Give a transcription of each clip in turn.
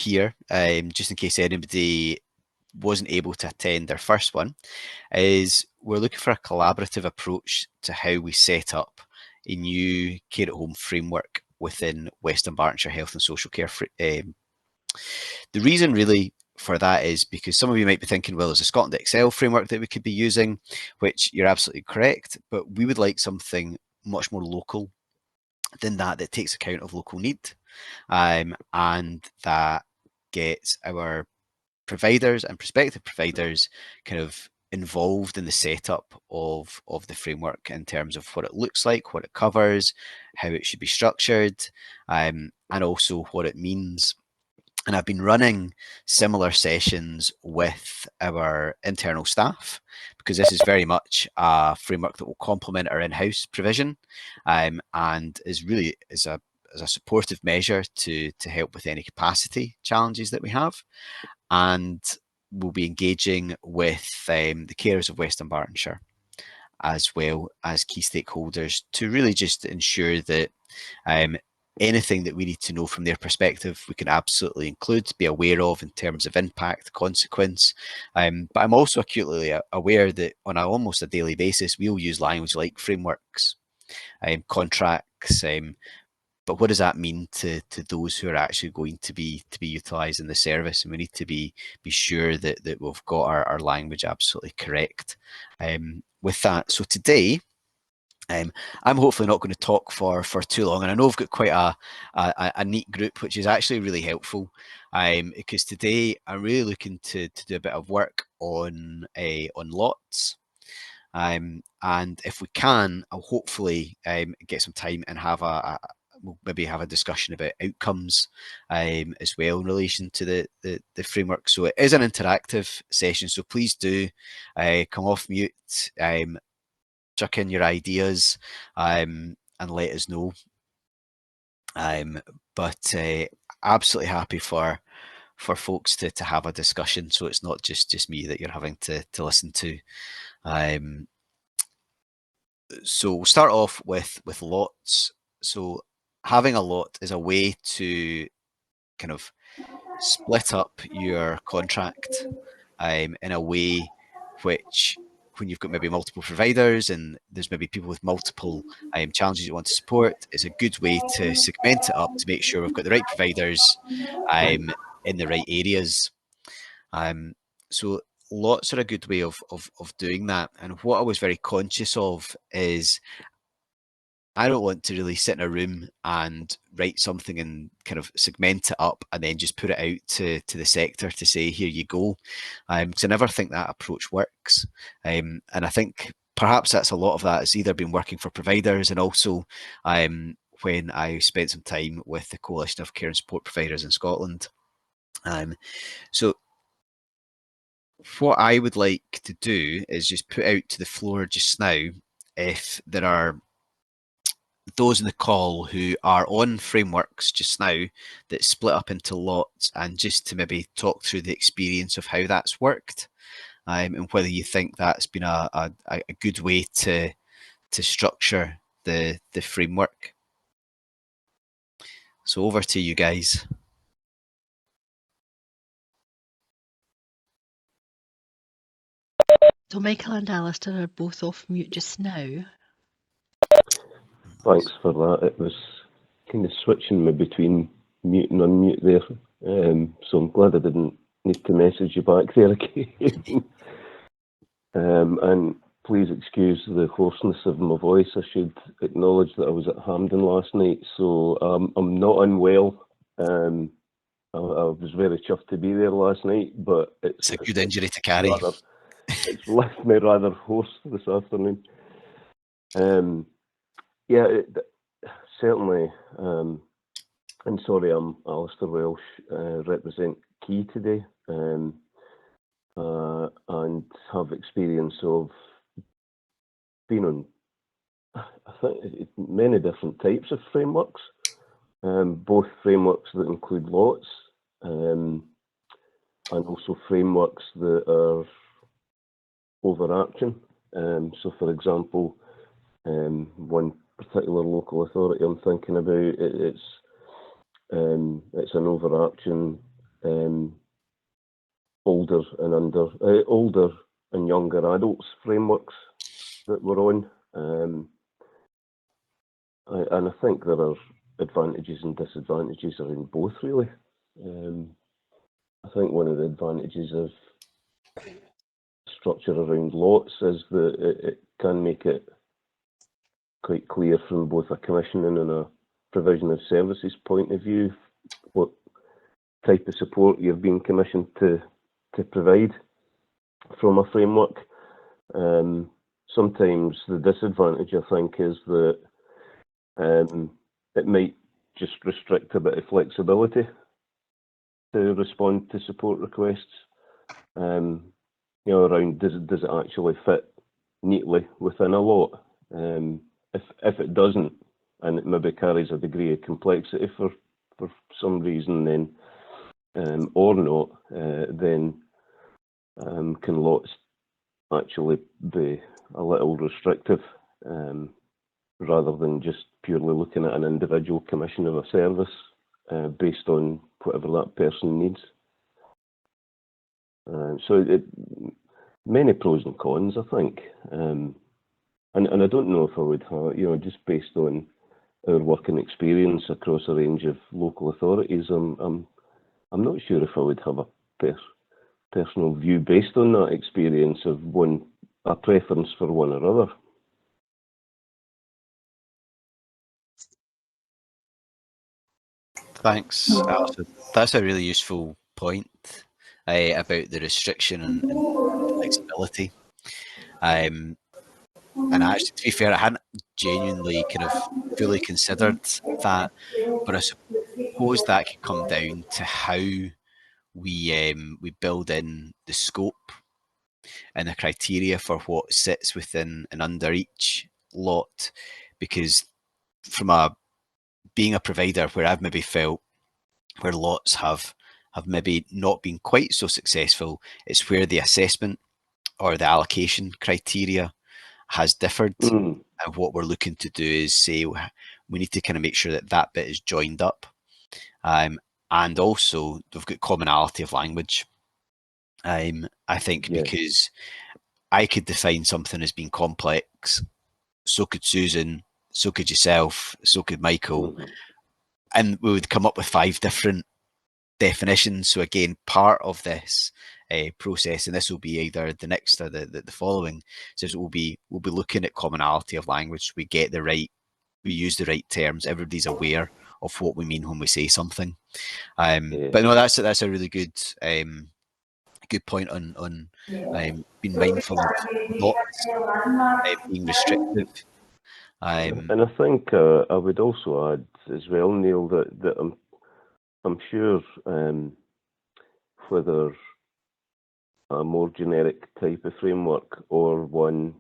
here, just in case anybody wasn't able to attend our first one, is we're looking for a collaborative approach to how we set up a new care at home framework within West Dunbartonshire Health and Social Care. The reason really for that is because some of you might be thinking, well, there's a Scotland Excel framework that we could be using, which you're absolutely correct, but we would like something much more local than that, that takes account of local need, and that gets our providers and prospective providers kind of involved in the setup of the framework in terms of what it looks like, what it covers, how it should be structured, and also what it means. And I've been running similar sessions with our internal staff, because this is very much a framework that will complement our in-house provision, and is really as a supportive measure to help with any capacity challenges that we have. And we'll be engaging with the carers of West Dunbartonshire as well as key stakeholders to really just ensure that anything that we need to know from their perspective, we can absolutely include, be aware of in terms of impact, consequence. But I'm also acutely aware that on almost a daily basis, we'll use language like frameworks, contracts, but what does that mean to those who are actually going to be utilising the service? And we need to be sure that we've got our language absolutely correct with that. So today, I'm hopefully not going to talk for too long, and I know I've got quite a neat group, which is actually really helpful, because today I'm really looking to do a bit of work on lots. And if we can, I'll hopefully get some time and we'll maybe have a discussion about outcomes as well in relation to the framework. So it is an interactive session, so please do come off mute, chuck in your ideas, and let us know. But absolutely happy for folks to have a discussion, so it's not just me that you're having to listen to. So we'll start off with lots. So having a lot is a way to kind of split up your contract in a way which, when you've got maybe multiple providers and there's maybe people with multiple challenges you want to support, is a good way to segment it up to make sure we've got the right providers in the right areas. So lots are a good way of doing that. And what I was very conscious of is I don't want to really sit in a room and write something and kind of segment it up and then just put it out to the sector to say, here you go. Because I never think that approach works. And I think perhaps that's a lot of that has either been working for providers, and also when I spent some time with the Coalition of Care and Support Providers in Scotland. So what I would like to do is just put out to the floor just now if there are those in the call who are on frameworks just now that split up into lots, and just to maybe talk through the experience of how that's worked, and whether you think that's been a good way to structure the framework. So over to you guys. So Michael and Alistair are both off mute just now. Thanks for that. It was kind of switching me between mute and unmute there. So I'm glad I didn't need to message you back there again. And please excuse the hoarseness of my voice. I should acknowledge that I was at Hampden last night, so I'm not unwell. I was very chuffed to be there last night, but it's a good injury to carry. It's left me rather hoarse this afternoon. Yeah, certainly. And sorry, I'm Alistair Welsh, represent Key today, and have experience of being on, I think, many different types of frameworks, both frameworks that include lots, and also frameworks that are overarching. So, for example, one particular local authority I'm thinking about, it's an overarching older and younger adults frameworks that we're on. And I think there are advantages and disadvantages around both, really. I think one of the advantages of structure around lots is that it can make it quite clear from both a commissioning and a provision of services point of view what type of support you've been commissioned to provide from a framework. Sometimes the disadvantage, I think, is that it might just restrict a bit of flexibility to respond to support requests. You know, around does it actually fit neatly within a lot? If it doesn't, and it maybe carries a degree of complexity for some reason, then or not, then can lots actually be a little restrictive, rather than just purely looking at an individual commission of a service based on whatever that person needs. So many pros and cons, I think, and I don't know if I would have, you know, just based on our working experience across a range of local authorities, I'm not sure if I would have a personal view based on that experience of a preference for one or other. Thanks, Alison. That's a really useful point about the restriction and flexibility. And actually, to be fair, I hadn't genuinely kind of fully considered that, but I suppose that could come down to how we build in the scope and the criteria for what sits within and under each lot, because from being a provider where I've maybe felt where lots have maybe not been quite so successful, it's where the assessment or the allocation criteria has differed. And what we're looking to do is say we need to kind of make sure that that bit is joined up. And also we've got commonality of language. I think because I could define something as being complex, so could Susan, so could yourself, so could Michael, and we would come up with 5 different definitions. So again, part of this process, and this will be either the next or the following, says we'll be looking at commonality of language. We use the right terms. Everybody's aware of what we mean when we say something. But no, that's a really good point on being mindful of not being restrictive. And I think I would also add as well, Neil, that I'm sure whether a more generic type of framework or one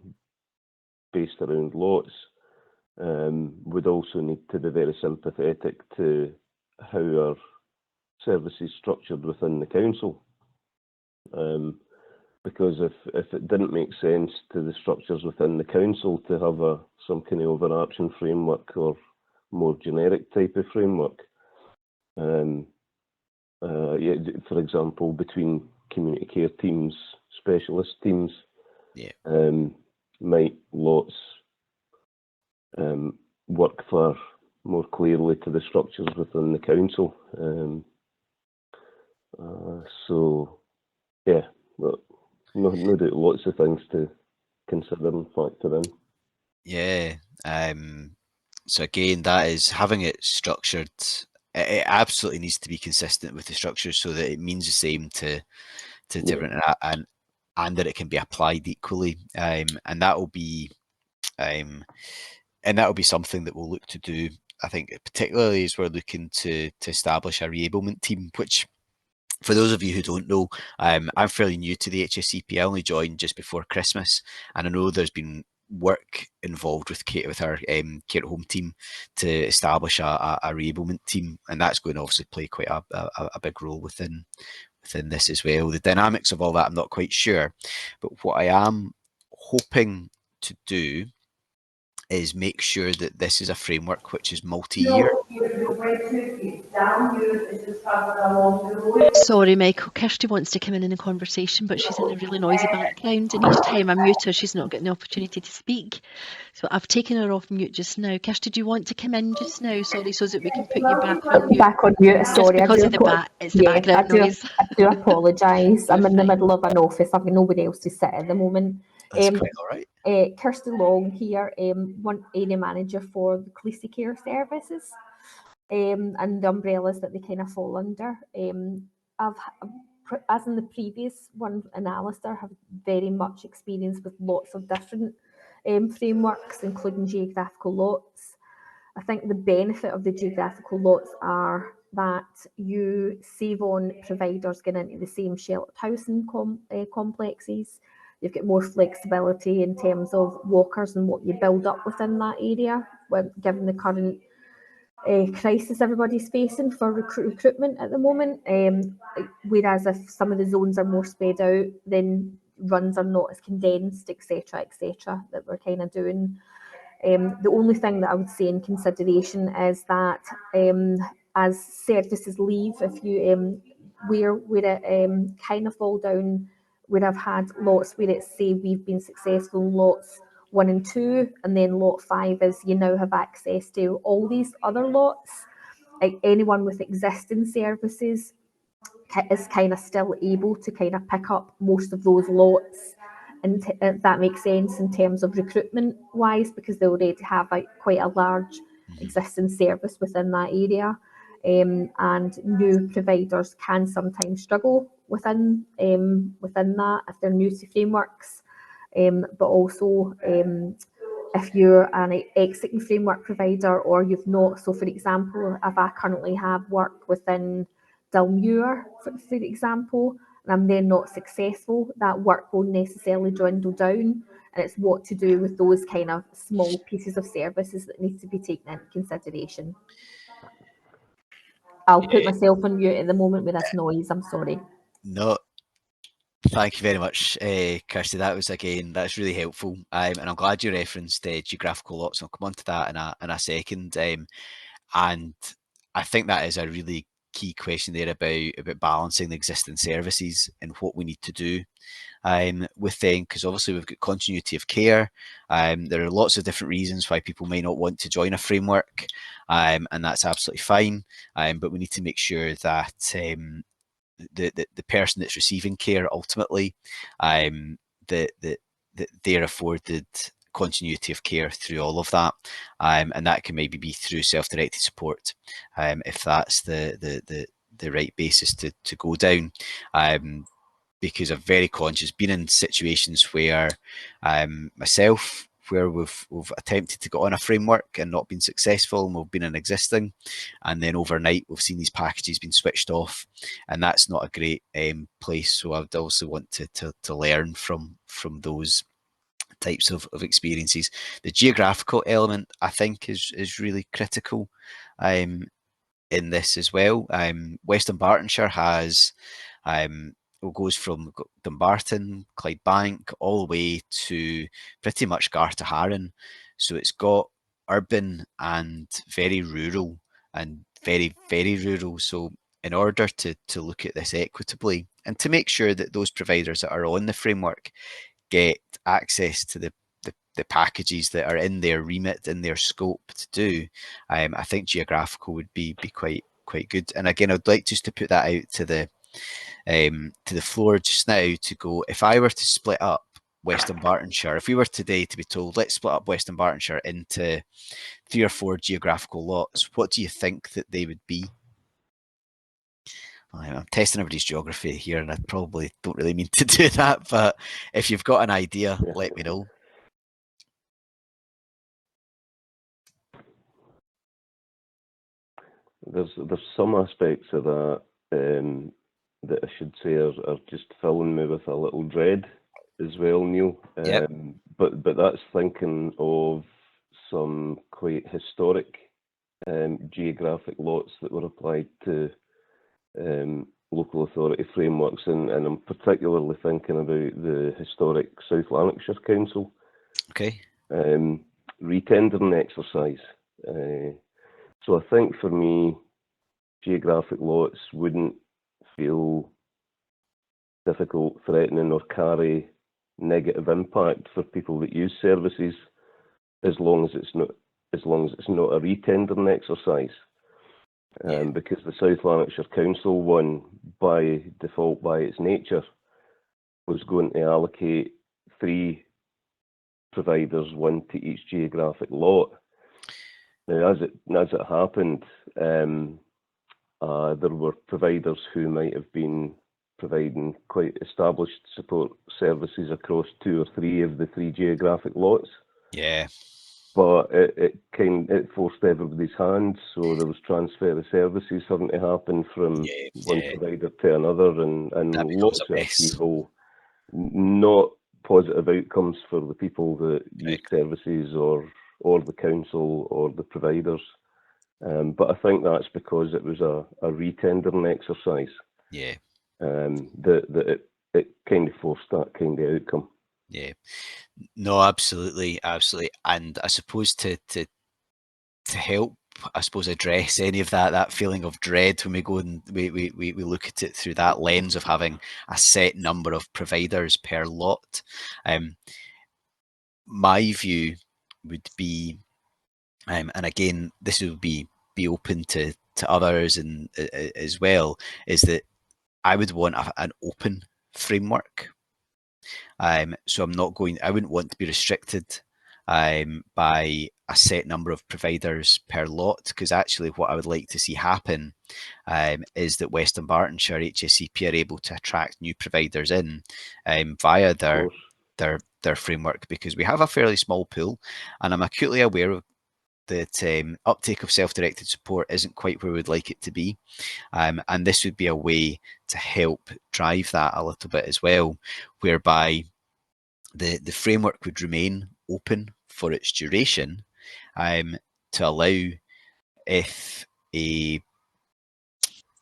based around lots would also need to be very sympathetic to how our service is structured within the council. Because if it didn't make sense to the structures within the council to have some kind of overarching framework or more generic type of framework, for example, between community care teams, specialist teams, might lots work far more clearly to the structures within the council. So, yeah, no doubt lots of things to consider and factor in. Yeah. So again, that is having it structured. It absolutely needs to be consistent with the structure so that it means the same to different and that it can be applied equally. And that will be something that we'll look to do. I think particularly as we're looking to establish a reablement team, which, for those of you who don't know, I'm fairly new to the HSCP. I only joined just before Christmas, and I know there's been work involved with our care at home team to establish a reablement team, and that's going to obviously play quite a big role within this as well. The dynamics of all that, I'm not quite sure, but what I am hoping to do is make sure that this is a framework which is multi-year. Sorry, Michael. Kirsty wants to come in the conversation, but she's in a really noisy background, and each time I mute her, she's not getting the opportunity to speak. So I've taken her off mute just now. Kirsty, do you want to come in just now? Sorry, so that we can put you back on mute. Back on mute. Just Sorry, because I of do. it's the background noise. I do apologise. I'm in the Fine. middle of an office. I've nobody else to sit at the moment. That's quite all right. Kirsty Long here, one area manager for the Cleasy Care Services, and the umbrellas that they kind of fall under. As in the previous one, and Alistair have very much experience with lots of different frameworks, including geographical lots. I think the benefit of the geographical lots are that you save on providers getting into the same sheltered housing complexes. You've got more flexibility in terms of walkers and what you build up within that area, given the current crisis everybody's facing for recruitment at the moment. Whereas if some of the zones are more spread out, then runs are not as condensed, etc., that we're kind of doing. The only thing that I would say in consideration is that as services leave, if you where it kind of fall down, where I've had lots where it's say we've been successful in lots 1 and 2, and then lot 5 is you now have access to all these other lots. Like anyone with existing services is kind of still able to kind of pick up most of those lots, and that makes sense in terms of recruitment wise, because they already have quite a large existing service within that area. And new providers can sometimes struggle within that if they're new to frameworks, but also if you're an exiting framework provider or you've not. So for example, if I currently have work within Dalmuir, for example, and I'm then not successful, that work won't necessarily dwindle down. And it's what to do with those kind of small pieces of services that need to be taken into consideration. I'll put myself on mute at the moment with this noise. I'm sorry. No, thank you very much, Kirsty. That's really helpful. And I'm glad you referenced geographical lots. I'll come on to that in a second. And I think that is a really key question there about balancing the existing services and what we need to do with them, because obviously we've got continuity of care. There are lots of different reasons why people may not want to join a framework, and that's absolutely fine. But we need to make sure that the person that's receiving care ultimately, that they're afforded continuity of care through all of that, and that can maybe be through self-directed support, if that's the right basis to go down. Because I'm very conscious, been in situations where myself, where we've attempted to get on a framework and not been successful, and we've been in existing, and then overnight we've seen these packages being switched off, and that's not a great place. So I would also want to learn from those types of experiences. The geographical element, I think, is really critical in this as well. West Dunbartonshire has it goes from Dumbarton, Clydebank, all the way to pretty much Gartaharren. So it's got urban and very rural, and very, very rural. So in order to look at this equitably and to make sure that those providers that are on the framework get access to the packages that are in their remit, in their scope to do, I think geographical would be quite good. And again, I'd like just to put that out to the floor just now, to go, if I were to split up West Dunbartonshire, if we were today to be told, let's split up West Dunbartonshire into 3 or 4 geographical lots, what do you think that they would be? I'm testing everybody's geography here, and I probably don't really mean to do that, but if you've got an idea, let me know. There's some aspects of that that I should say are just filling me with a little dread as well, Neil. Yep. But that's thinking of some quite historic geographic lots that were applied to local authority frameworks, and I'm particularly thinking about the historic South Lanarkshire Council retendering exercise. So I think for me, geographic lots wouldn't feel difficult, threatening, or carry negative impact for people that use services, as long as it's not a retendering exercise. Because the South Lanarkshire Council one, by default, by its nature, was going to allocate 3 providers, 1 to each geographic lot. Now, as it happened, there were providers who might have been providing quite established support services across 2 or 3 of the 3 geographic lots. Yeah. But it forced everybody's hand, so there was transfer of services having to happen from one provider to another, and lots of upheaval, not positive outcomes for the people that use services or the council or the providers. But I think that's because it was a retendering exercise. Yeah. That it kind of forced that kind of outcome. Yeah. No, absolutely, absolutely. And I suppose to help, I suppose, address any of that feeling of dread when we go and we look at it through that lens of having a set number of providers per lot. My view would be, and again, this would be open to others and as well, is that I would want an open framework. So I wouldn't want to be restricted by a set number of providers per lot, because actually what I would like to see happen is that West Dunbartonshire HSCP are able to attract new providers in via their framework, because we have a fairly small pool, and I'm acutely aware of that uptake of self-directed support isn't quite where we'd like it to be. And this would be a way to help drive that a little bit as well, whereby the framework would remain open for its duration, to allow, if a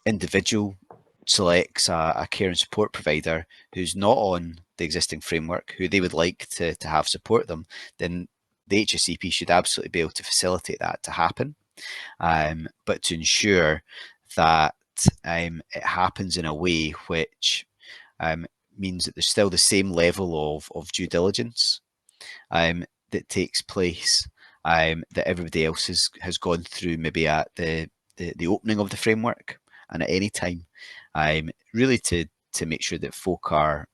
individual selects a care and support provider who's not on the existing framework, who they would like to have support them, then the HSCP should absolutely be able to facilitate that to happen. But to ensure that it happens in a way which means that there's still the same level of due diligence that takes place, that everybody else has gone through, maybe at the opening of the framework and at any time, really to make sure that folk are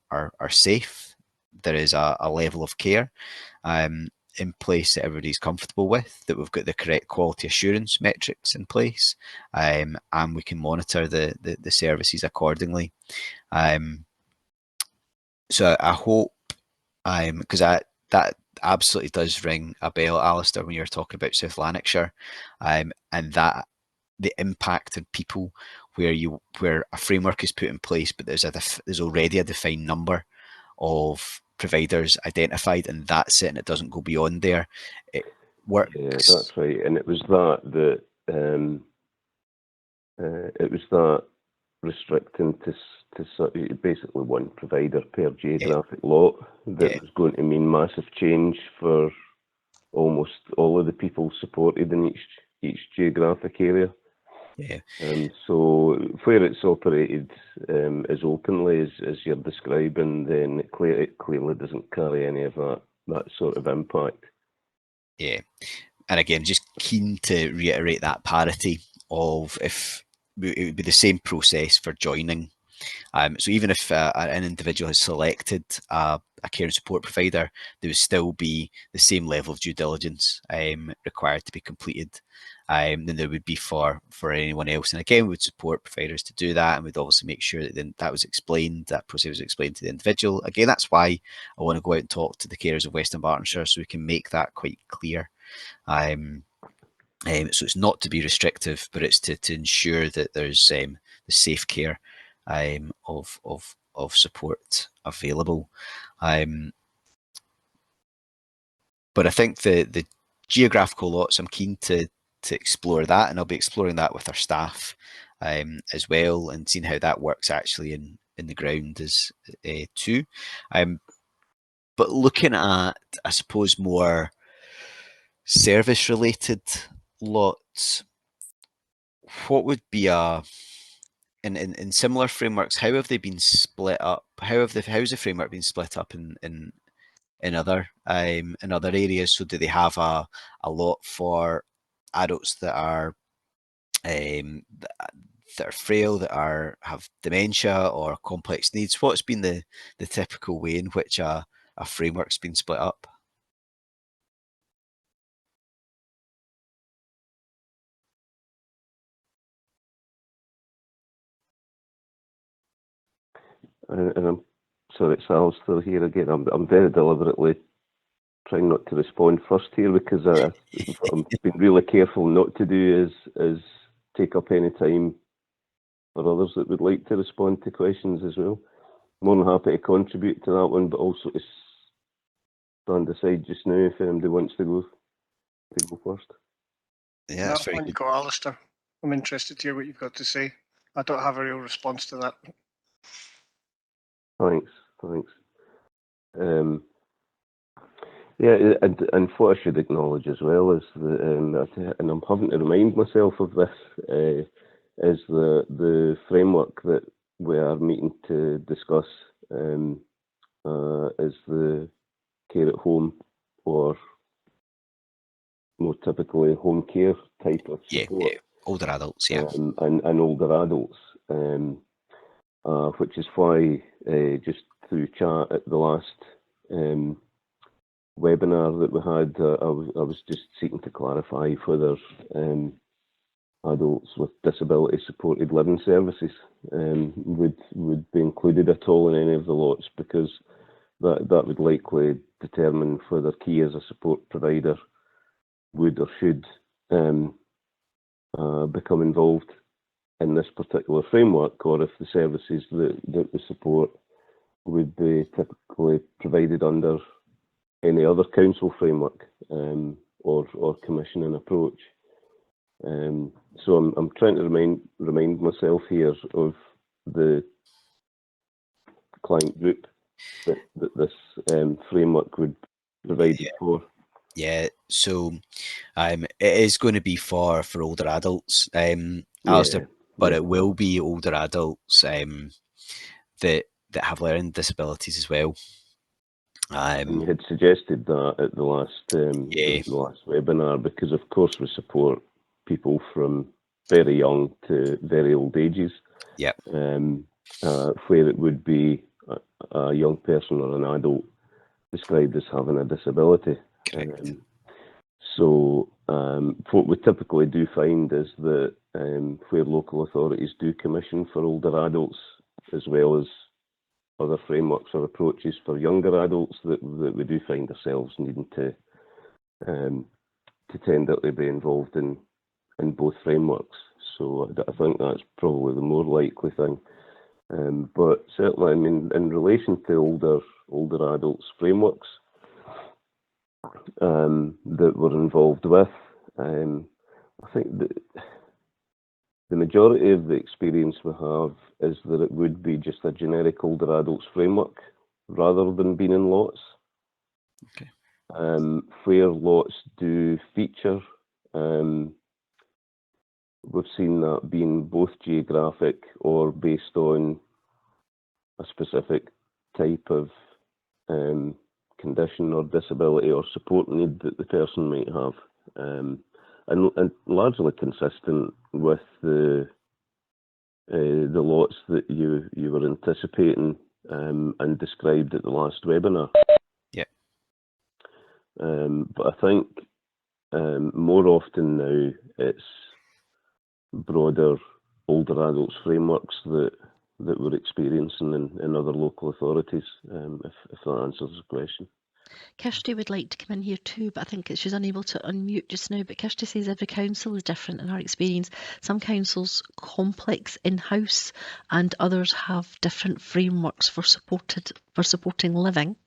safe. There is a level of care in place that everybody's comfortable with, that we've got the correct quality assurance metrics in place, and we can monitor the services accordingly. So I hope, because that absolutely does ring a bell, Alistair, when you're talking about South Lanarkshire, and that the impact on people, where a framework is put in place, but there's already a defined number of providers identified, and that's it, and it doesn't go beyond there. It works. Yeah, that's right. And it was that restricting to basically 1 provider per geographic lot that was going to mean massive change for almost all of the people supported in each geographic area. Yeah. So where it's operated as openly as you're describing, then it clearly doesn't carry any of that sort of impact. Yeah. And again, just keen to reiterate that parity of, if it would be the same process for joining. So even if an individual has selected a care and support provider, there would still be the same level of due diligence required to be completed than there would be for anyone else. And again, we would support providers to do that, and we'd obviously make sure that that process was explained to the individual. Again, that's why I want to go out and talk to the carers of West Dunbartonshire, so we can make that quite clear. So it's not to be restrictive, but it's to ensure that there's the safe care of support available. But I think the geographical lots, I'm keen to explore that, and I'll be exploring that with our staff as well, and seeing how that works actually in the ground as too. But looking at, I suppose, more service related lots, what would be in similar frameworks, how have they been split up? How's the framework been split up in other areas? So do they have a lot for adults that are frail, that have dementia or complex needs? What's been the typical way in which a framework's been split up? And I'm sorry, Sal's still here again. I'm very deliberately trying not to respond first here, because I'm being really careful not to do is take up any time for others that would like to respond to questions as well. More than happy to contribute to that one, but also to stand aside just now if anybody wants to go first. Yeah, that's very good. You go, Alistair. I'm interested to hear what you've got to say. I don't have a real response to that. Thanks. Yeah, and what I should acknowledge as well is that, and I'm having to remind myself of this, is the framework that we are meeting to discuss is the care at home, or more typically home care type of support. Yeah, older adults, yeah. And older adults, which is why just through chat at the last webinar that we had, I was just seeking to clarify whether adults with disability supported living services would be included at all in any of the lots, because that would likely determine whether Key as a support provider would or should become involved in this particular framework, or if the services that we support would be typically provided under any other council framework or commissioning approach. So I'm trying to remind myself here of the client group that this framework would provide for. Yeah, so it is going to be for older adults, Alistair, but it will be older adults that have learning disabilities as well. And you had suggested that at the last the last webinar, because of course we support people from very young to very old ages. Yeah. Where it would be a young person or an adult described as having a disability. So what we typically do find is that where local authorities do commission for older adults, as well as other frameworks or approaches for younger adults, that we do find ourselves needing to tenderly be involved in both frameworks. So I think that's probably the more likely thing. But certainly, I mean, in relation to older adults frameworks that we're involved with, I think that the majority of the experience we have is that it would be just a generic older adults framework rather than being in lots. Okay. Where lots do feature, we've seen that being both geographic or based on a specific type of condition or disability or support need that the person might have, and largely consistent with the lots that you were anticipating and described at the last webinar. Yeah. But I think more often now it's broader older adults frameworks that we're experiencing in other local authorities, if that answers the question. Kirsty would like to come in here too, but I think she's unable to unmute just now. But Kirsty says every council is different in her experience. Some councils complex in-house and others have different frameworks for supporting living.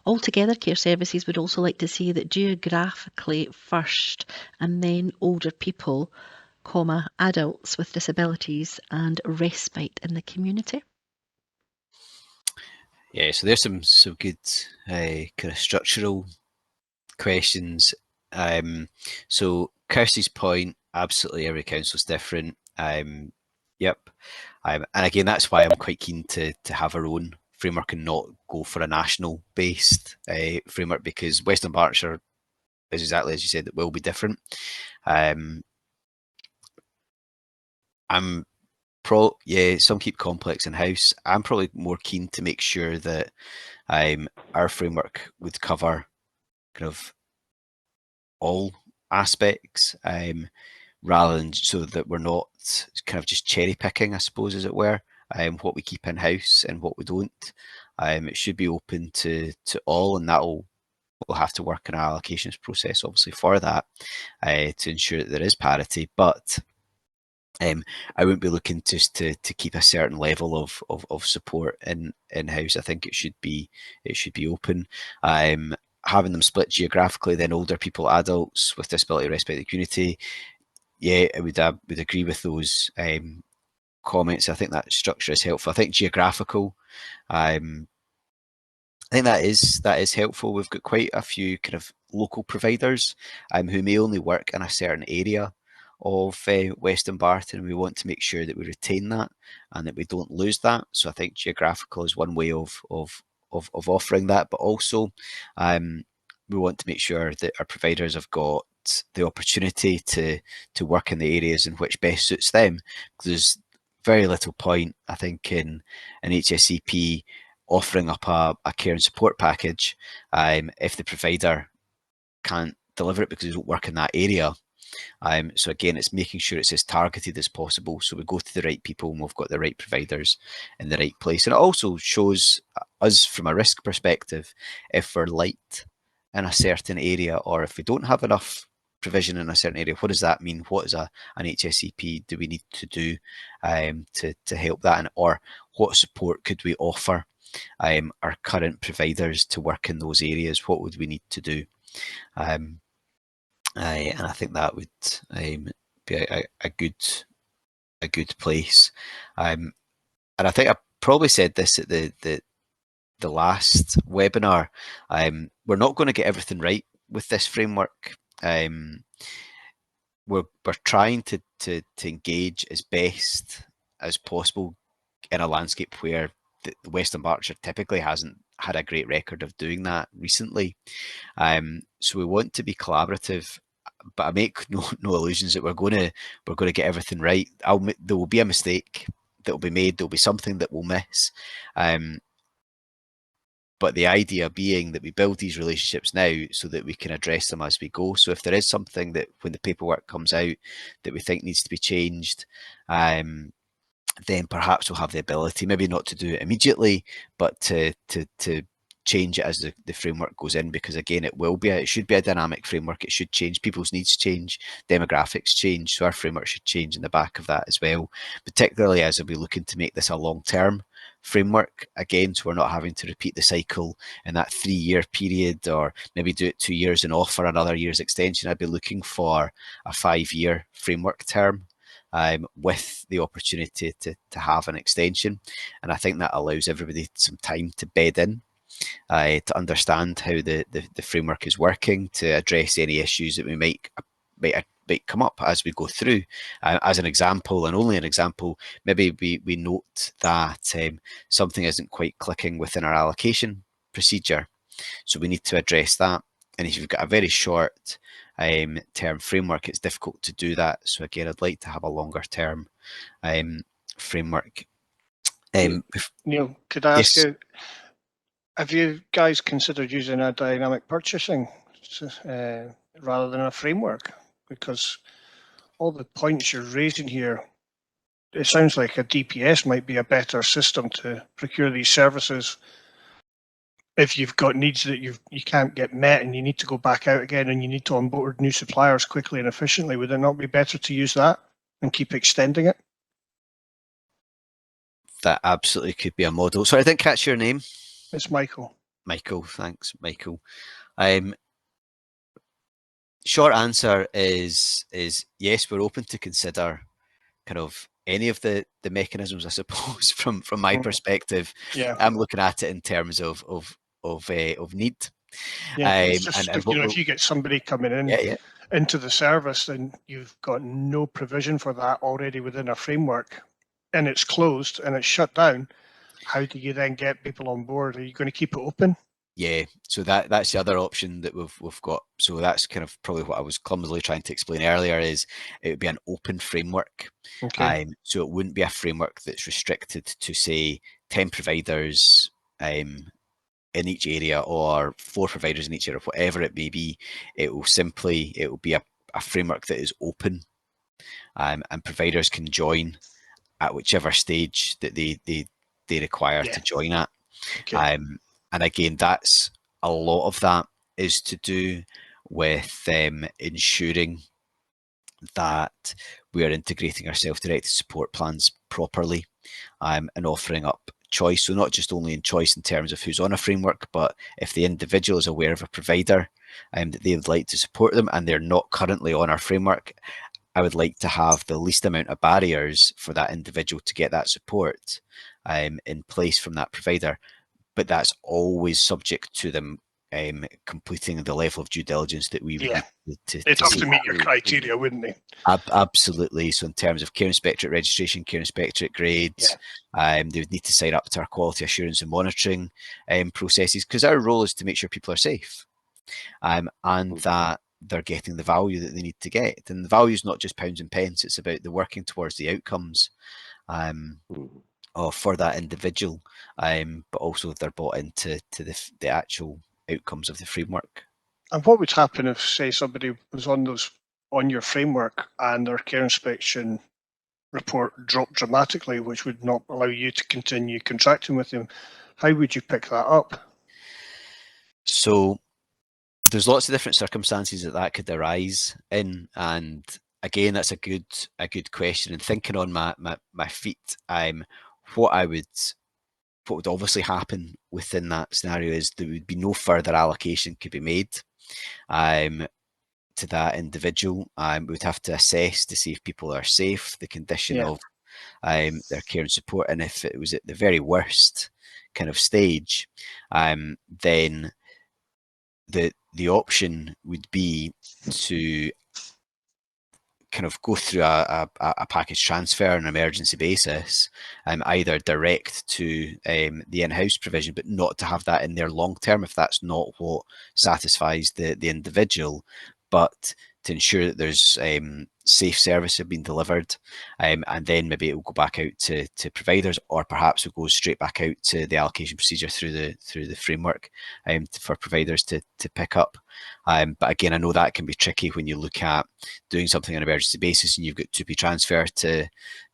Altogether, care services would also like to see that geographically first and then older people, adults with disabilities and respite in the community. Yeah, so there's some good kind of structural questions. So Kirsty's point Absolutely, every council's different. Yep. And again, that's why I'm quite keen to have our own framework and not go for a national based framework, because West Dunbartonshire is exactly as you said, it will be different. Some keep complex in house. I'm probably more keen to make sure that our framework would cover kind of all aspects, rather than so that we're not kind of just cherry picking, I suppose, as it were, what we keep in house and what we don't. It should be open to all, and we'll have to work in our allocations process, obviously, for that, to ensure that there is parity. But I wouldn't be looking just to keep a certain level of support in house. I think it should be open. Having them split geographically, then older people, adults with disability, respect the community. Yeah, I would agree with those comments. I think that structure is helpful. I think geographical. I think that is helpful. We've got quite a few kind of local providers who may only work in a certain area of West Dunbarton. We want to make sure that we retain that and that we don't lose that. So I think geographical is one way of offering that, but also we want to make sure that our providers have got the opportunity to work in the areas in which best suits them. Because there's very little point, I think, in an HSCP offering up a care and support package if the provider can't deliver it because they don't work in that area. So again, it's making sure it's as targeted as possible, so we go to the right people and we've got the right providers in the right place. And it also shows us from a risk perspective, if we're light in a certain area or if we don't have enough provision in a certain area, what does that mean? What is an HSCP do we need to do to help that? Or what support could we offer our current providers to work in those areas? What would we need to do? And I think that would be a good place. And I think I probably said this at the last webinar. We're not going to get everything right with this framework. We're trying to engage as best as possible in a landscape where the West Dunbartonshire typically hasn't had a great record of doing that recently. So we want to be collaborative, but I make no illusions that we're going to get everything right. There will be a mistake that will be made. There'll be something that we'll miss. But the idea being that we build these relationships now so that we can address them as we go. So if there is something that when the paperwork comes out that we think needs to be changed, then perhaps we'll have the ability, maybe not to do it immediately, but to change it as the framework goes in, because again, it should be a dynamic framework. It should change. People's needs change, demographics change, so our framework should change in the back of that as well, particularly as we're looking to make this a long-term framework again, so we're not having to repeat the cycle in that 3-year period, or maybe do it 2 years and offer another year's extension. I'd be looking for a 5-year framework term with the opportunity to have an extension. And I think that allows everybody some time to bed in, to understand how the framework is working, to address any issues that we might come up as we go through. As an example, and only an example, maybe we note that something isn't quite clicking within our allocation procedure. So we need to address that. And if you've got a very short term framework, it's difficult to do that. So again, I'd like to have a longer term framework. Neil, could I ask yes. you, have you guys considered using a dynamic purchasing rather than a framework? Because all the points you're raising here, it sounds like a DPS might be a better system to procure these services if you've got needs that you can't get met and you need to go back out again and you need to onboard new suppliers quickly and efficiently. Would it not be better to use that and keep extending it? That absolutely could be a model. So I didn't catch your name. It's Michael. Michael, thanks, Michael. Short answer is yes, we're open to consider kind of any of the mechanisms, I suppose. From my perspective, Yeah. I'm looking at it in terms of need. Yeah, it's just and if, you know, if you get somebody coming in yeah, into the service, then you've got no provision for that already within a framework, and it's closed and it's shut down. How do you then get people on board? Are you going to keep it open? yeah. So that's the other option that we've got. So that's kind of probably what I was clumsily trying to explain earlier, is it would be an open framework. Okay. So it wouldn't be a framework that's restricted to, say, 10 providers in each area, or 4 providers in each area, whatever it may be. It will be a framework that is open, and providers can join at whichever stage that they require Yeah. to join at. Okay. And again, that's a lot of that is to do with ensuring that we are integrating our self-directed support plans properly, and offering up choice. So not just only in choice in terms of who's on a framework, but if the individual is aware of a provider that they would like to support them and they're not currently on our framework, I would like to have the least amount of barriers for that individual to get that support in place from that provider. But that's always subject to them completing the level of due diligence that we would Yeah. need They'd to have see. to meet your criteria, wouldn't they? Absolutely. So in terms of care inspectorate registration, care inspectorate grades, they would need to sign up to our quality assurance and monitoring processes, because our role is to make sure people are safe, and that they're getting the value that they need to get. And the value is not just pounds and pence, it's about the working towards the outcomes for that individual, but also if they're bought into the actual outcomes of the framework. And what would happen if, say, somebody was on your framework and their care inspection report dropped dramatically, which would not allow you to continue contracting with them? How would you pick that up? So there's lots of different circumstances that could arise in, and again, that's a good question. And thinking on my feet, what would obviously happen within that scenario is there would be no further allocation could be made to that individual. We would have to assess to see if people are safe, the condition of their care and support, and if it was at the very worst kind of stage, then the option would be to kind of go through a package transfer on an emergency basis, either direct to the in-house provision, but not to have that in there long term if that's not what satisfies the individual, but to ensure that there's safe service have been delivered, and then maybe it will go back out to providers, or perhaps it goes straight back out to the allocation procedure through the framework for providers to pick up. But again, I know that can be tricky when you look at doing something on an emergency basis and you've got 2P transfer to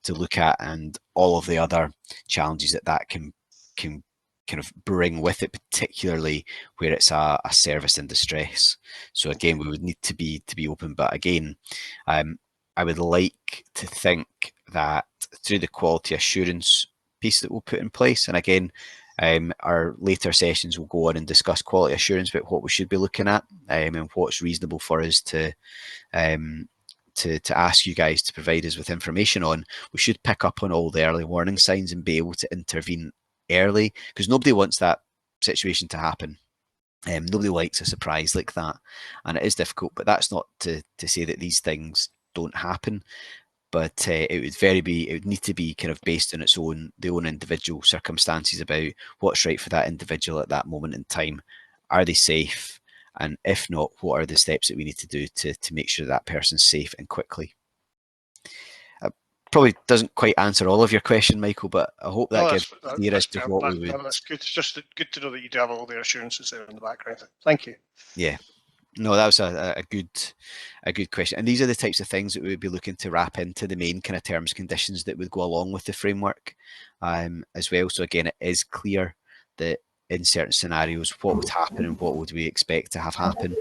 look at, and all of the other challenges that can kind of bring with it, particularly where it's a service in distress. So again, we would need to be open. But again, I would like to think that through the quality assurance piece that we'll put in place, and again, our later sessions will go on and discuss quality assurance about what we should be looking at, and what's reasonable for us to ask you guys to provide us with information on. We should pick up on all the early warning signs and be able to intervene early, because nobody wants that situation to happen. Nobody likes a surprise like that, and it is difficult, but that's not to say that these things don't happen. But it would need to be kind of based on the own individual circumstances about what's right for that individual at that moment in time. Are they safe? And if not, what are the steps that we need to do to make sure that person's safe and quickly? Probably doesn't quite answer all of your question, Michael, but I hope that gives a steer as to what we would. That's good. It's just good to know that you do have all the assurances there in the background. Thank you. Yeah. No, that was a good question. And these are the types of things that we would be looking to wrap into the main kind of terms and conditions that would go along with the framework as well. So again, it is clear that in certain scenarios, what would happen and what would we expect to have happen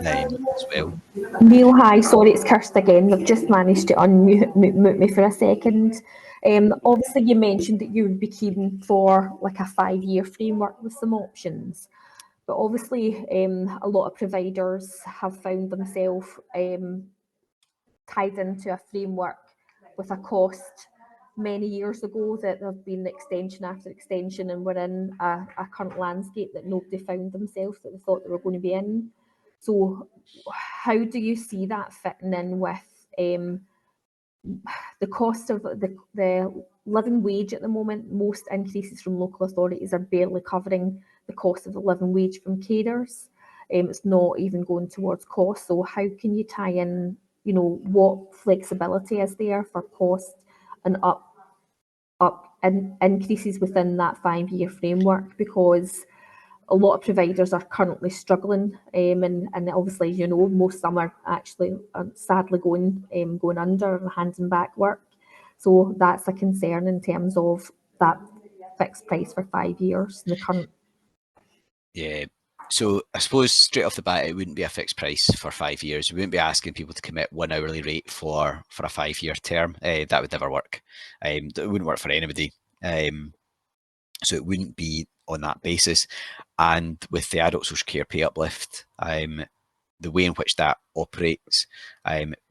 as well. Neil, hi, sorry, it's Kirsty again. I've just managed to unmute me for a second. Obviously, you mentioned that you would be keen for like a 5-year framework with some options. But obviously, a lot of providers have found themselves tied into a framework with a cost many years ago that there have been extension after extension, and we're in a current landscape that nobody found themselves that they thought they were going to be in. So how do you see that fitting in with the cost of the living wage at the moment? Most increases from local authorities are barely covering the cost of the living wage from carers. It's not even going towards cost. So how can you tie in, you know, what flexibility is there for cost and increases within that 5-year framework? Because a lot of providers are currently struggling, and obviously, you know, most of them are actually sadly going under and handing back work. So that's a concern in terms of that fixed price for 5 years in the current. Yeah. So I suppose straight off the bat, it wouldn't be a fixed price for 5 years. We wouldn't be asking people to commit one hourly rate for a 5-year term. That would never work. It wouldn't work for anybody. So it wouldn't be on that basis. And with the adult social care pay uplift, the way in which that operates,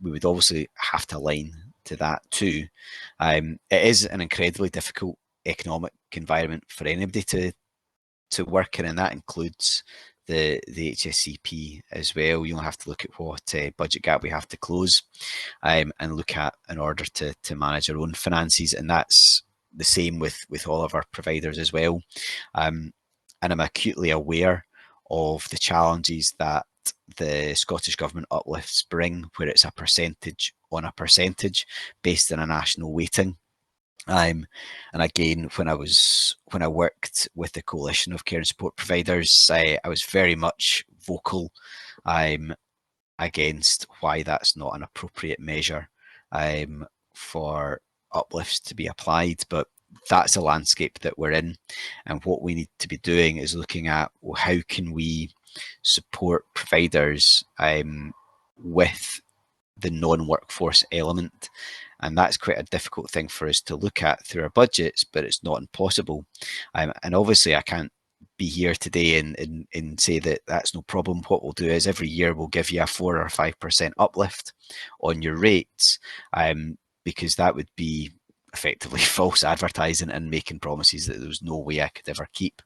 we would obviously have to align to that too. It is an incredibly difficult economic environment for anybody to work in, and that includes the HSCP as well. You'll have to look at what budget gap we have to close, and look at in order to manage our own finances, and that's the same with all of our providers as well. And I'm acutely aware of the challenges that the Scottish Government uplifts bring, where it's a percentage on a percentage based on a national weighting. And again, when I worked with the Coalition of Care and Support Providers, I was very much vocal against why that's not an appropriate measure for uplifts to be applied. But that's the landscape that we're in, and what we need to be doing is looking at, well, how can we support providers with the non-workforce element, and that's quite a difficult thing for us to look at through our budgets, but it's not impossible. And obviously I can't be here today and say that that's no problem. What we'll do is every year we'll give you a 4 or 5% uplift on your rates, because that would be effectively false advertising and making promises that there was no way I could ever keep.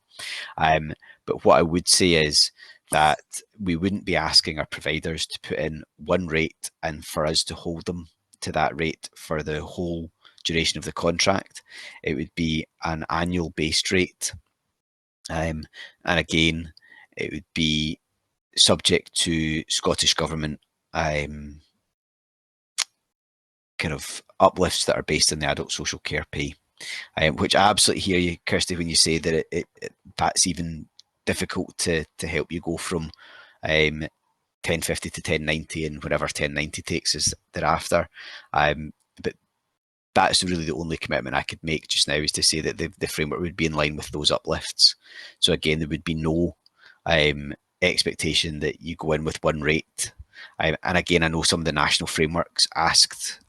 But what I would say is that we wouldn't be asking our providers to put in one rate and for us to hold them to that rate for the whole duration of the contract. It would be an annual based rate. And again, it would be subject to Scottish Government kind of uplifts that are based on the adult social care pay. Which I absolutely hear you, Kirsty, when you say that that's even difficult to help you go from 1050 to 1090 and whatever 1090 takes us thereafter. But that's really the only commitment I could make just now, is to say that the framework would be in line with those uplifts. So again, there would be no expectation that you go in with one rate. And again, I know some of the national frameworks asked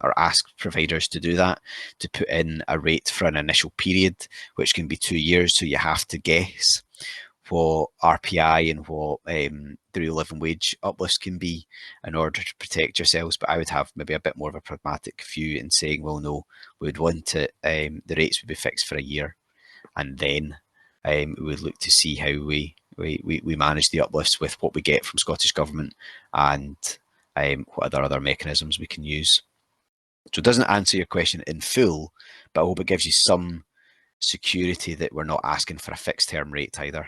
providers to do that, to put in a rate for an initial period, which can be 2 years. So you have to guess what RPI and what the real living wage uplifts can be in order to protect yourselves. But I would have maybe a bit more of a pragmatic view in saying, well, no, we would want to, the rates would be fixed for a year, and then we would look to see how we manage the uplifts with what we get from Scottish Government and what other mechanisms we can use. So it doesn't answer your question in full, but I hope it gives you some security that we're not asking for a fixed term rate either.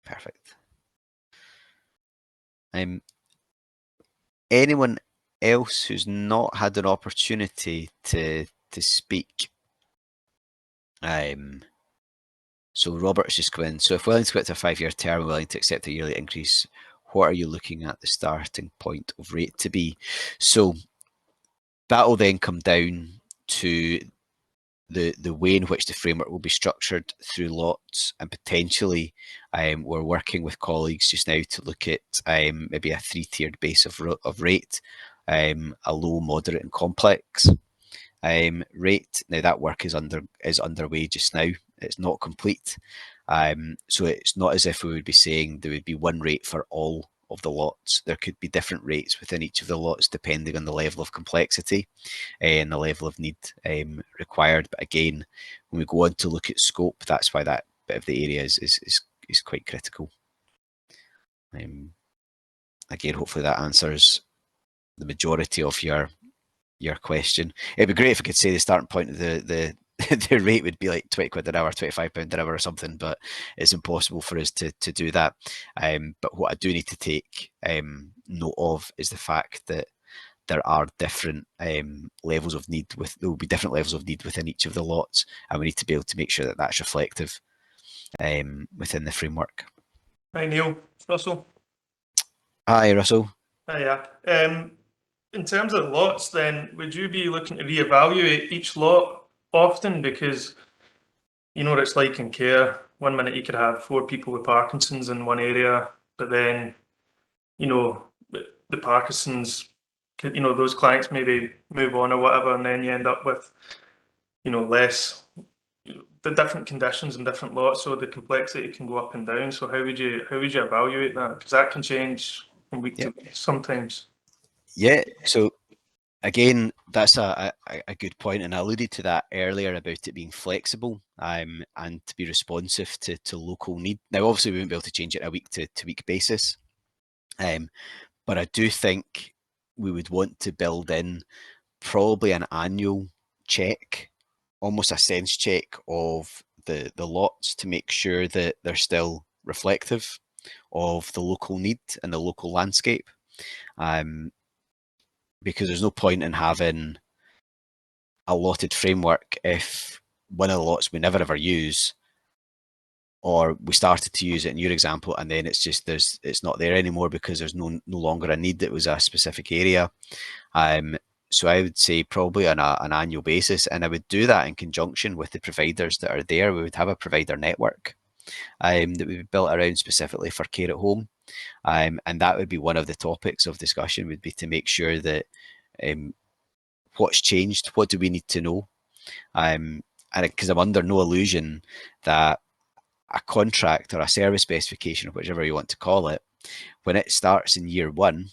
Perfect. Anyone else who's not had an opportunity to speak? So Robert's just come in. So if willing to commit to a 5-year term, willing to accept a yearly increase, what are you looking at the starting point of rate to be? So that will then come down to the way in which the framework will be structured through lots, and potentially we're working with colleagues just now to look at maybe a 3-tiered base of rate, a low, moderate and complex rate. Now that work is underway just now. It's not complete, So it's not as if we would be saying there would be one rate for all of the lots. There could be different rates within each of the lots depending on the level of complexity and the level of need required. But again, when we go on to look at scope, that's why that bit of the area is quite critical. Again, hopefully that answers the majority of your question. It'd be great if I could say the starting point of the the rate would be like 20 quid an hour, £25 an hour or something, but it's impossible for us to do that. But what I do need to take note of is the fact that there are different levels of need. There will be different levels of need within each of the lots, and we need to be able to make sure that that's reflective within the framework. Hi Neil, Russell. Hi Russell. Hiya. In terms of lots then, would you be looking to reevaluate each lot often? Because you know what it's like in care. One minute you could have 4 people with Parkinson's in one area, but then, you know, the Parkinson's, you know, those clients maybe move on or whatever, and then you end up with, you know, less, the different conditions and different lots, so the complexity can go up and down. So how would you evaluate that? Because that can change from week to week sometimes. Yeah, so again, that's a good point, and I alluded to that earlier about it being flexible and to be responsive to local need. Now, obviously, we won't be able to change it on a week-to-week basis, but I do think we would want to build in probably an annual check, almost a sense check of the lots to make sure that they're still reflective of the local need and the local landscape. Because there's no point in having a allotted framework if one of the lots we never ever use, or we started to use it in your example and then it's not there anymore because there's no longer a need. That was a specific area. So I would say probably on an annual basis, and I would do that in conjunction with the providers that are there. We would have a provider network that we built around specifically for care at home. And that would be one of the topics of discussion, would be to make sure that what's changed, what do we need to know? And because I'm under no illusion that a contract or a service specification, or whichever you want to call it, when it starts in year 1,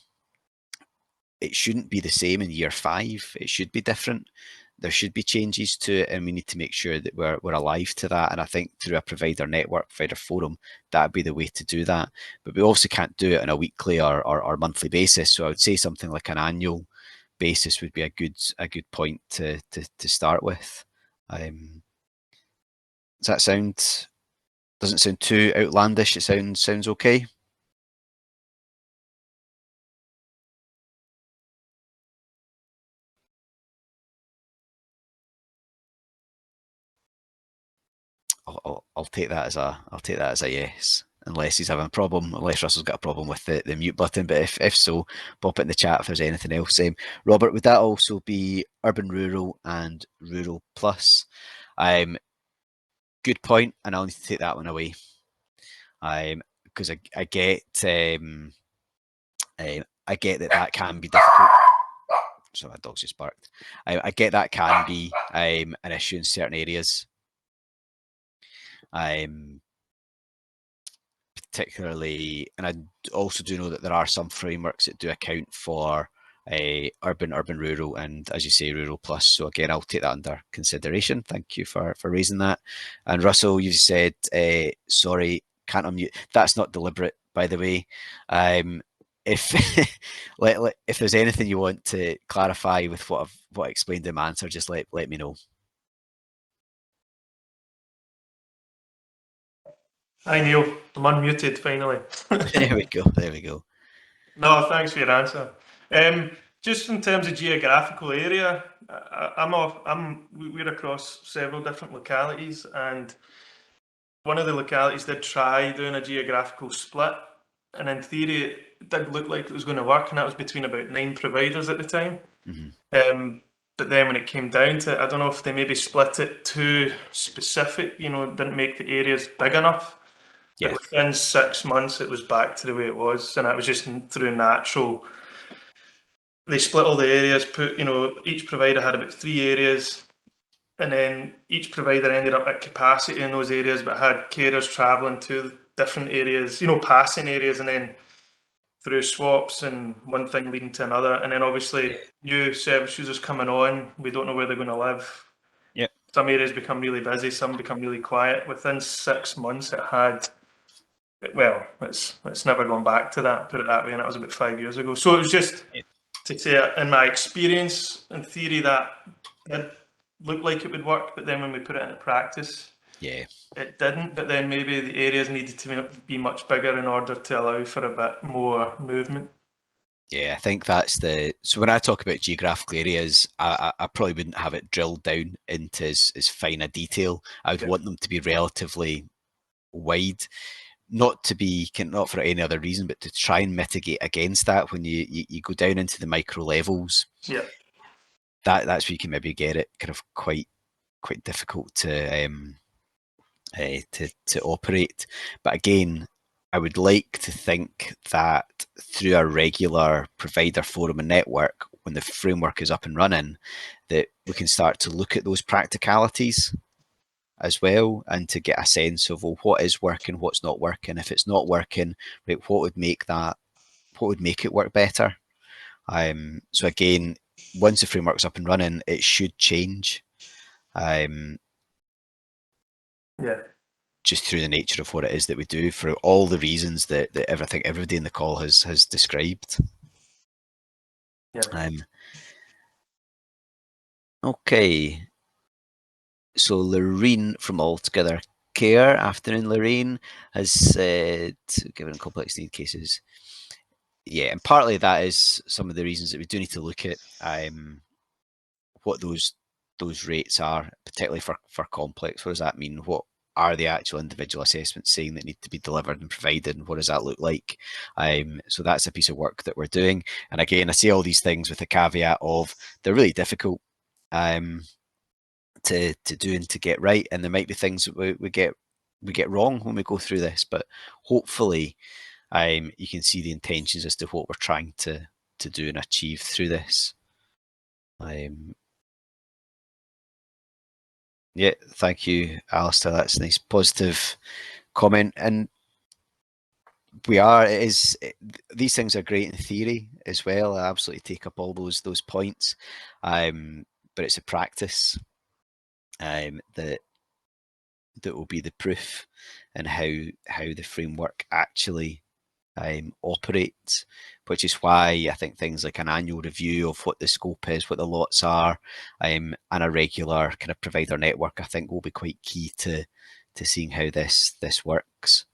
it shouldn't be the same in year 5. It should be different. There should be changes to it, and we need to make sure that we're alive to that. And I think through a provider network, provider forum, that would be the way to do that. But we also can't do it on a weekly or monthly basis. So I would say something like an annual basis would be a good point to start with. Does that sound? Doesn't sound too outlandish. It sounds okay. I'll take that as a yes, unless he's having a problem, unless Russell's got a problem with the mute button. But if so, pop it in the chat if there's anything else. Robert, would that also be urban, rural, and rural plus? Good point, and I'll need to take that one away. Because I get that can be difficult. So my dog's just barked. I get that can be an issue in certain areas. Particularly, and I also do know that there are some frameworks that do account for urban, rural, and, as you say, rural plus. So again, I'll take that under consideration. Thank you for raising that. And Russell, you said, sorry, can't unmute. That's not deliberate, by the way. If if there's anything you want to clarify with what I explained in my answer, just let me know. Hi Neil, I'm unmuted finally. There we go. No, thanks for your answer. Just in terms of geographical area, we're across several different localities, and one of the localities did try doing a geographical split, and in theory it did look like it was going to work, and that was between about 9 providers at the time. Mm-hmm. But then when it came down to it, I don't know if they maybe split it too specific, didn't make the areas big enough. Yeah. But within 6 months, it was back to the way it was, and that was just through natural. They split all the areas, each provider had about 3 areas, and then each provider ended up at capacity in those areas, but had carers travelling to different areas, passing areas, and then through swaps and one thing leading to another. And then obviously new service users coming on, we don't know where they're going to live. Yep. Some areas become really busy, some become really quiet. Within 6 months, it had, well, it's never gone back to that, put it that way, and that was about 5 years ago. So it was just to say, in my experience, in theory, that did look like it would work, but then when we put it into practice, it didn't. But then maybe the areas needed to be much bigger in order to allow for a bit more movement. Yeah, I think that's so when I talk about geographical areas, I probably wouldn't have it drilled down into as fine a detail. I would want them to be relatively wide, not for any other reason, but to try and mitigate against that. When you go down into the micro levels, that's where you can maybe get it kind of quite difficult to operate. But again, I would like to think that through a regular provider forum and network, when the framework is up and running, that we can start to look at those practicalities as well, and to get a sense of, well, what is working, what's not working. If it's not working, right, what would make it work better? So again, once the framework's up and running, it should change. Just through the nature of what it is that we do, for all the reasons that everybody in the call has described. Okay. So Lorraine from Altogether Care, afternoon Lorraine, has said, given complex need cases. Yeah, and partly that is some of the reasons that we do need to look at what those rates are, particularly for complex. What does that mean? What are the actual individual assessments saying that need to be delivered and provided, and what does that look like? So that's a piece of work that we're doing. And again, I say all these things with the caveat of they're really difficult to do and to get right, and there might be things that we get wrong when we go through this, but hopefully you can see the intentions as to what we're trying to do and achieve through this. Yeah, thank you, Alistair. That's a nice positive comment. And these things are great in theory as well. I absolutely take up all those points. But it's a practice that will be the proof in how the framework actually operates, which is why I think things like an annual review of what the scope is, what the lots are, and a regular kind of provider network, I think will be quite key to seeing how this works.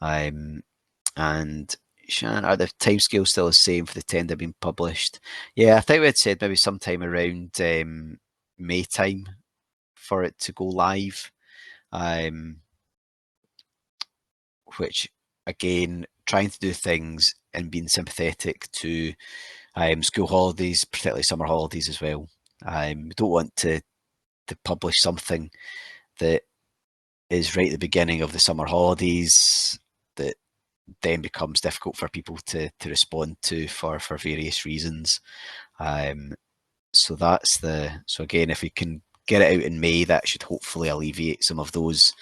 And Shannon, are the timescales still the same for the tender being published? Yeah, I think we had said maybe sometime around May time for it to go live. Which again, trying to do things and being sympathetic to school holidays, particularly summer holidays as well. We don't want to publish something that is right at the beginning of the summer holidays that then becomes difficult for people to respond to for various reasons. So again, if we can get it out in May, that should hopefully alleviate some of those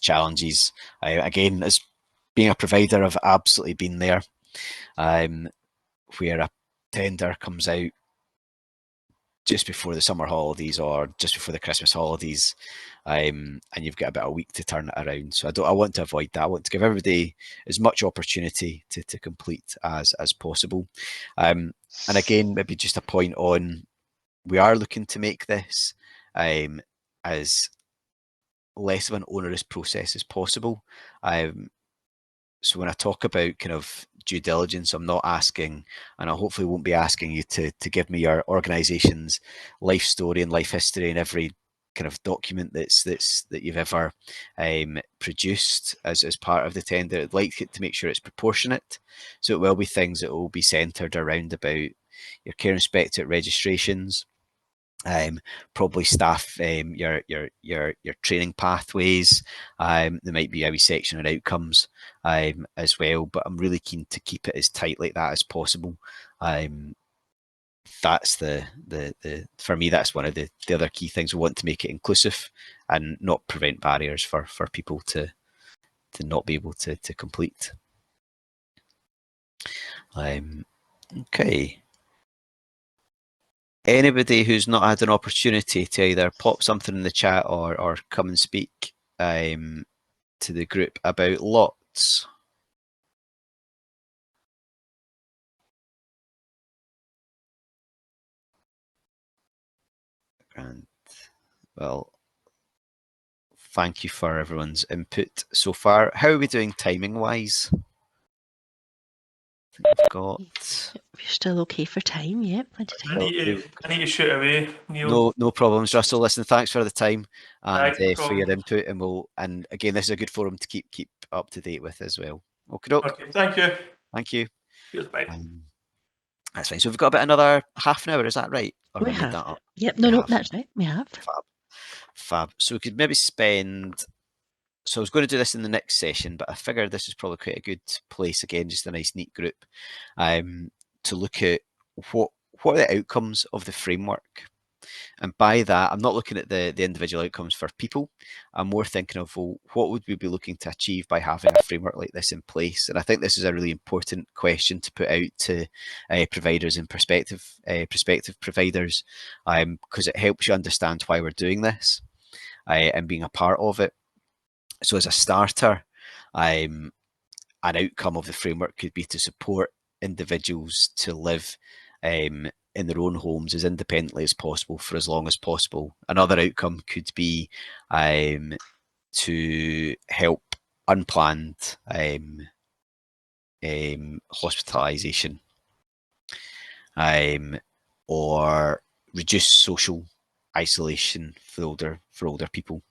challenges. Again, as being a provider, I've absolutely been there, where a tender comes out just before the summer holidays or just before the Christmas holidays, and you've got about a week to turn it around. So I want to avoid that. I want to give everybody as much opportunity to complete as possible. And again, maybe just a point on, we are looking to make this as less of an onerous process as possible. So when I talk about kind of due diligence, I'm not asking, and I hopefully won't be asking you to give me your organisation's life story and life history and every kind of document that you've ever produced as part of the tender. I'd like to make sure it's proportionate. So it will be things that will be centred around about your care inspectorate registrations, probably staff your training pathways. There might be a wee section on outcomes as well, but I'm really keen to keep it as tight like that as possible. that's the for me, that's one of the other key things. We want to make it inclusive and not prevent barriers for people to not be able to complete. Okay. Anybody who's not had an opportunity to either pop something in the chat or come and speak to the group about lots? And well, thank you for everyone's input so far. How are we doing timing wise? I think we've got. We're still okay for time, yeah. Plenty of time. I need to shoot away, Neil. No problems, Russell. Listen, thanks for the time and No for your problem. input, and again, this is a good forum to keep up to date with as well. Okay, Okay, thank you. thank you. Cheers, bye. That's fine. So we've got about another half an hour. Is that right? Or We have I made have. that up? Yep, We no, have. that's right. We have. Fab. So we could maybe spend. So I was going to do this in the next session, but I figured this is probably quite a good place again, just a nice neat group, to look at what are the outcomes of the framework. And by that, I'm not looking at the individual outcomes for people. I'm more thinking of, well, what would we be looking to achieve by having a framework like this in place? And I think this is a really important question to put out to providers and prospective providers, because it helps you understand why we're doing this and being a part of it. So as a starter, an outcome of the framework could be to support individuals to live in their own homes as independently as possible for as long as possible. Another outcome could be to help unplanned hospitalisation or reduce social isolation for older people.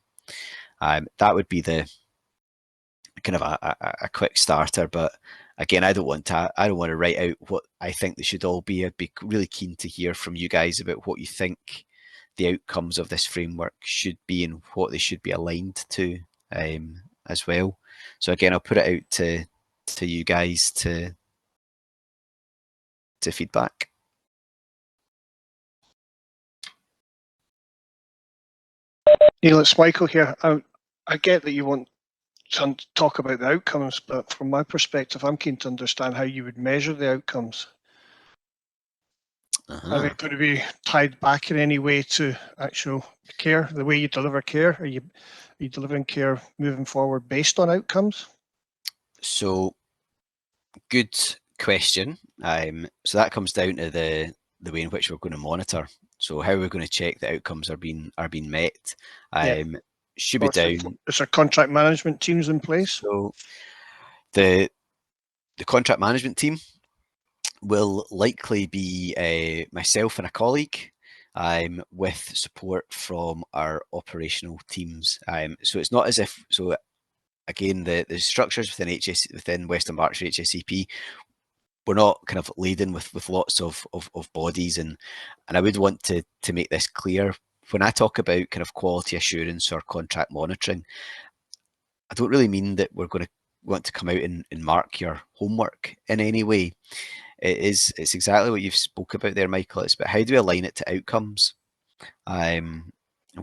That would be the kind of a quick starter, but again, I don't want to write out what I think they should all be. I'd be really keen to hear from you guys about what you think the outcomes of this framework should be and what they should be aligned to as well. So again, I'll put it out to you guys to feedback. Neil, it's Michael here. I get that you want to talk about the outcomes, but from my perspective, I'm keen to understand how you would measure the outcomes. Are they going to be tied back in any way to actual care, the way you deliver care? Are you delivering care moving forward based on outcomes? So, good question. So that comes down to the way in which we're going to monitor. So how we're going to check the outcomes are being met. Should be down. Is there contract management teams in place? So the contract management team will likely be myself and a colleague, with support from our operational teams. So it's not as if, so again, the structures within Western Berkshire HSCP, we're not kind of laden with lots of bodies, and I would want to make this clear. When I talk about kind of quality assurance or contract monitoring, I don't really mean that we're going to want to come out and mark your homework in any way. It's exactly what you've spoke about there, Michael. It's about how do we align it to outcomes, and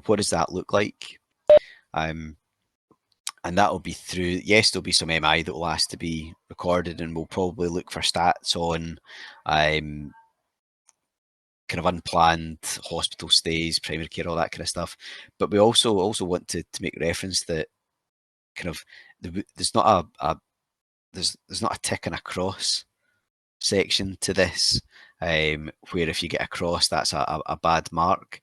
what does that look like? And that will be through, yes, there'll be some MI that will ask to be recorded, and we'll probably look for stats on kind of unplanned hospital stays, primary care, all that kind of stuff. But we also want to make reference that kind of there's not there's not a tick and a cross section to this, where if you get a cross, that's a bad mark.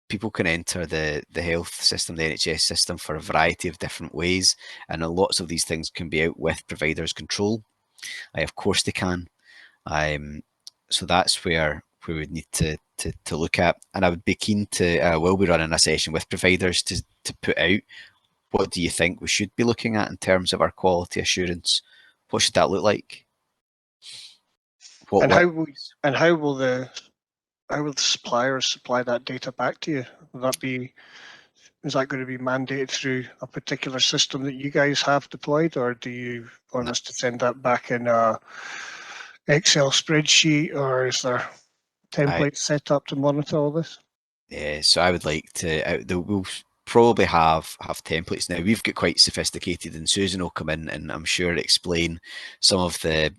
People can enter the health system, the NHS system, for a variety of different ways, and lots of these things can be out with providers' control. Of course they can. So that's where we would need to look at, and I would be keen to we'll be running a session with providers to put out what do you think we should be looking at in terms of our quality assurance. What should that look like? How will the suppliers supply that data back to you? Is that going to be mandated through a particular system that you guys have deployed, or do you want us to send that back in a Excel spreadsheet, or is there templates set up to monitor all this? Yeah, so I would like to. We'll probably have templates now. We've got quite sophisticated, and Susan will come in and I'm sure explain some of the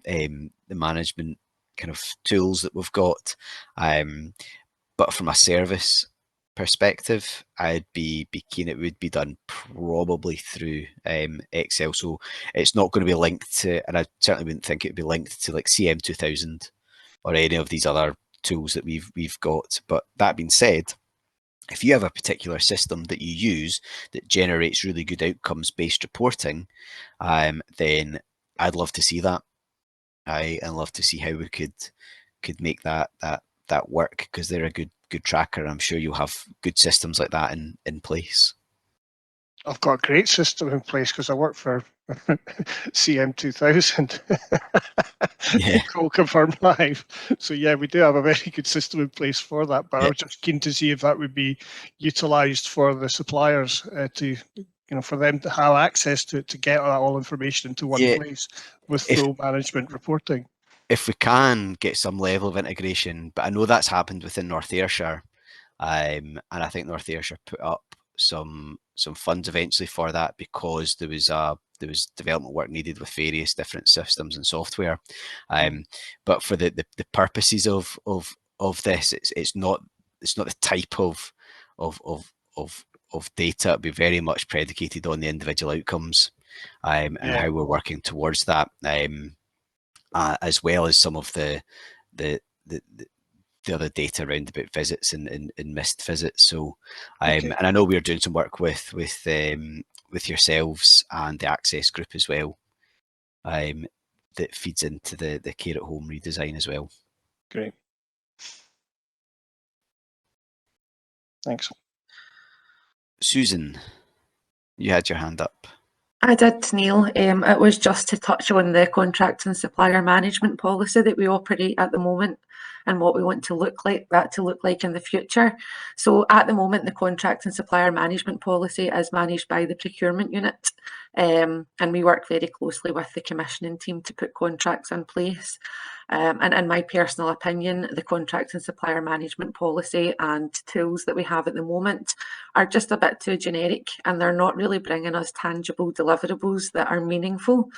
management kind of tools that we've got. But from a service perspective, I'd be keen it would be done probably through Excel. So it's not going to be linked to, and I certainly wouldn't think it would be linked to like CM2000 or any of these other tools that we've got. But that being said, if you have a particular system that you use that generates really good outcomes based reporting, then I'd love to see that. I'd love to see how we could make that work, because they're a good tracker. I'm sure you'll have good systems like that in place. I've got a great system in place because I work for CM2000. Yeah. Call confirm live. So yeah, we do have a very good system in place for that. But I was just keen to see if that would be utilised for the suppliers to, for them to have access to get all information into one place with full management reporting. If we can get some level of integration, but I know that's happened within North Ayrshire, and I think North Ayrshire put up some funds eventually for that, because there was development work needed with various different systems and software. But for the purposes of this, it's not the type of data. It'll be very much predicated on the individual outcomes, and how we're working towards that. As well as some of the other data around about visits and missed visits. So, and I know we're doing some work with yourselves and the Access Group as well, that feeds into the care at home redesign as well. Great. Thanks. Susan, you had your hand up. I did, Neil. It was just to touch on the contract and supplier management policy that we operate at the moment and what we want to look like in the future. So at the moment, the contract and supplier management policy is managed by the procurement unit, and we work very closely with the commissioning team to put contracts in place. And in my personal opinion, the contract and supplier management policy and tools that we have at the moment are just a bit too generic, and they're not really bringing us tangible deliverables that are meaningful.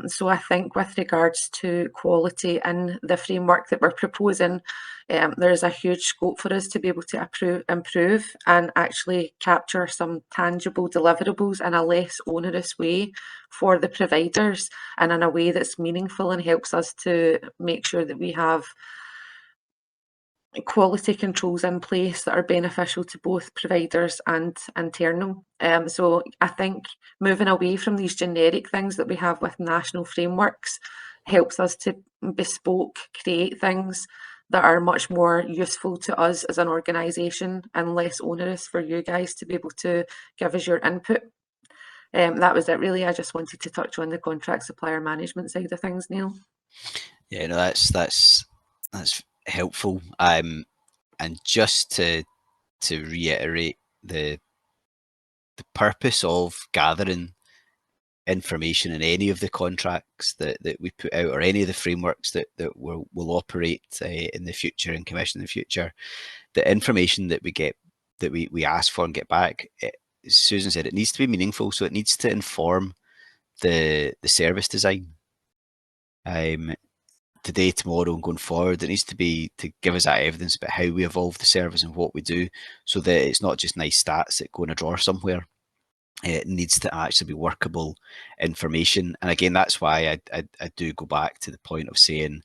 So I think with regards to quality in the framework that we're proposing, there's a huge scope for us to be able to improve and actually capture some tangible deliverables in a less onerous way for the providers, and in a way that's meaningful and helps us to make sure that we have quality controls in place that are beneficial to both providers and internal. So I think moving away from these generic things that we have with national frameworks helps us to bespoke create things that are much more useful to us as an organisation and less onerous for you guys to be able to give us your input. That was it really. I just wanted to touch on the contract supplier management side of things, Neil. Yeah, no, that's helpful. And just to reiterate, the purpose of gathering information in any of the contracts that we put out, or any of the frameworks that will operate in the future and commission in the future, the information that we get, that we ask for and get back, as Susan said, it needs to be meaningful. So it needs to inform the service design. Today, tomorrow, and going forward, it needs to be to give us that evidence about how we evolve the service and what we do, so that it's not just nice stats that go in a drawer somewhere. It needs to actually be workable information. And again, that's why I do go back to the point of saying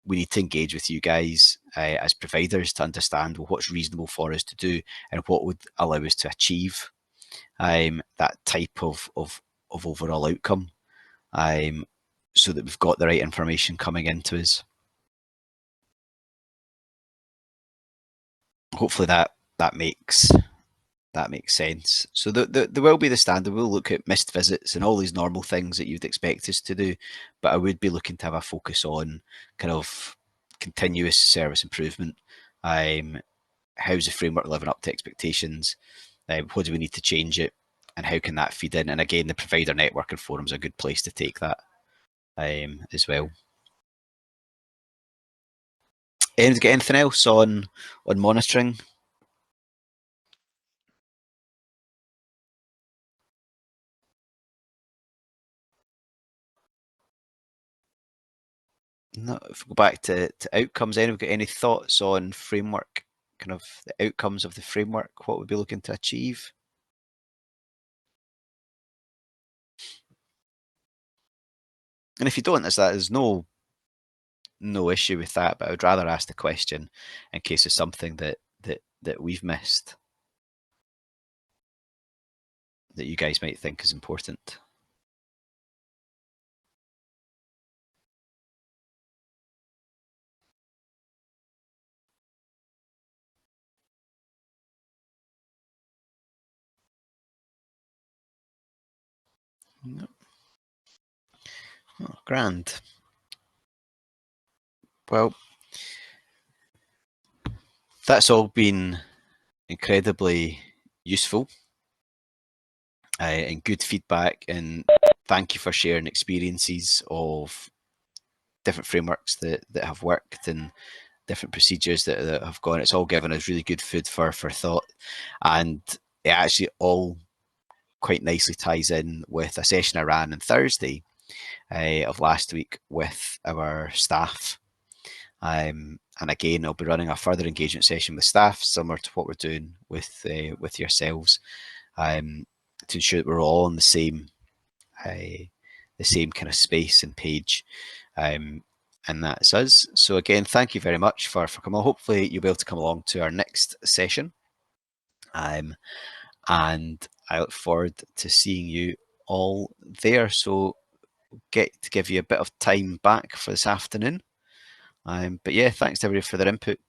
we need to engage with you guys as providers to understand, well, what's reasonable for us to do and what would allow us to achieve that type of overall outcome, so that we've got the right information coming into us. Hopefully that makes sense. So there will be the standard. We'll look at missed visits and all these normal things that you'd expect us to do, but I would be looking to have a focus on kind of continuous service improvement. How's the framework living up to expectations? What do we need to change it, and how can that feed in? And again, the provider network and forums are a good place to take that as well. Anyone got anything else on monitoring? No, if we go back to outcomes, anyone got any thoughts on framework, kind of the outcomes of the framework, what we'd be looking to achieve? And if you don't, there's no issue with that, but I would rather ask the question in case it's something that we've missed that you guys might think is important. No. Oh, grand. Well, that's all been incredibly useful and good feedback, and thank you for sharing experiences of different frameworks that have worked and different procedures that have gone. It's all given us really good food for thought, and it actually all quite nicely ties in with a session I ran on Thursday of last week with our staff. And again, I'll be running a further engagement session with staff, similar to what we're doing with yourselves, to ensure that we're all on the same kind of space and page. And that's us. So again, thank you very much for coming. Hopefully you'll be able to come along to our next session. And I look forward to seeing you all there. So get to give you a bit of time back for this afternoon. But yeah, thanks to everybody for their input.